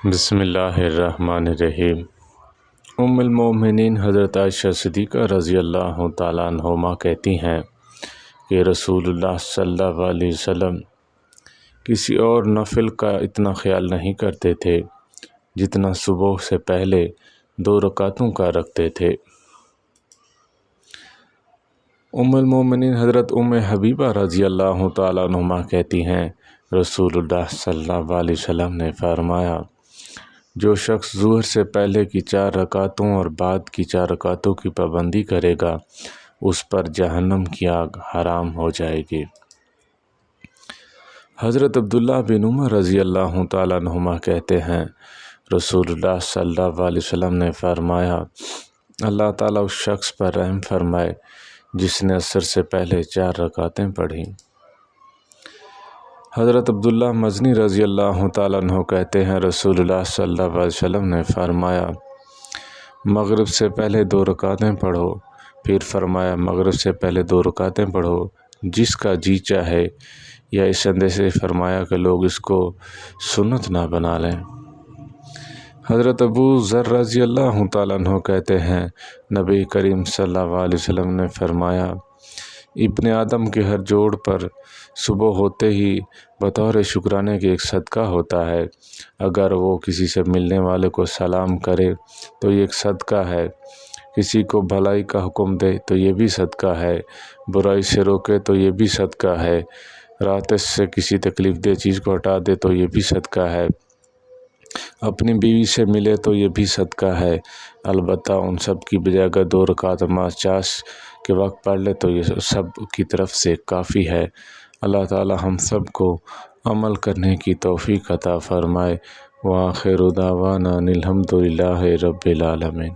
بسم اللہ الرحمن الرحیم۔ ام المومنین حضرت عائشہ صدیقہ رضی اللہ تعالیٰ عنہما کہتی ہیں کہ رسول اللہ صلی اللہ علیہ وسلم کسی اور نفل کا اتنا خیال نہیں کرتے تھے جتنا صبح سے پہلے 2 رکعتوں کا رکھتے تھے۔ ام المومنین حضرت ام حبیبہ رضی اللہ تعالیٰ عنہما کہتی ہیں رسول اللہ صلی اللہ علیہ وسلم نے فرمایا، جو شخص ظہر سے پہلے کی 4 رکعتوں اور بعد کی 4 رکعتوں کی پابندی کرے گا اس پر جہنم کی آگ حرام ہو جائے گی۔ حضرت عبداللہ بن عمر رضی اللہ تعالیٰ عنہما کہتے ہیں رسول اللہ صلی اللہ علیہ وسلم نے فرمایا، اللہ تعالیٰ اس شخص پر رحم فرمائے جس نے عصر سے پہلے 4 رکعتیں پڑھیں۔ حضرت عبداللہ مزنی رضی اللہ تعالیٰ عنہ کہتے ہیں رسول اللہ صلی اللہ علیہ وسلم نے فرمایا، مغرب سے پہلے 2 رکعتیں پڑھو، پھر فرمایا مغرب سے پہلے 2 رکعتیں پڑھو جس کا جی چاہے، یا اس اندیشے سے فرمایا کہ لوگ اس کو سنت نہ بنا لیں۔ حضرت ابو ذر رضی اللہ تعالیٰ عنہ کہتے ہیں نبی کریم صلی اللہ علیہ وسلم نے فرمایا، ابن آدم کے ہر جوڑ پر صبح ہوتے ہی بطور شکرانے کے ایک صدقہ ہوتا ہے، اگر وہ کسی سے ملنے والے کو سلام کرے تو یہ ایک صدقہ ہے، کسی کو بھلائی کا حکم دے تو یہ بھی صدقہ ہے، برائی سے روکے تو یہ بھی صدقہ ہے، رات سے کسی تکلیف دہ چیز کو ہٹا دے تو یہ بھی صدقہ ہے، اپنی بیوی سے ملے تو یہ بھی صدقہ ہے، البتہ ان سب کی بجائے اگر 2 رکعت نماز چاش کے وقت پڑھ لے تو یہ سب کی طرف سے کافی ہے۔ اللہ تعالی ہم سب کو عمل کرنے کی توفیق عطا فرمائے۔ وآخر دعوانا الحمد للہ رب العالمین۔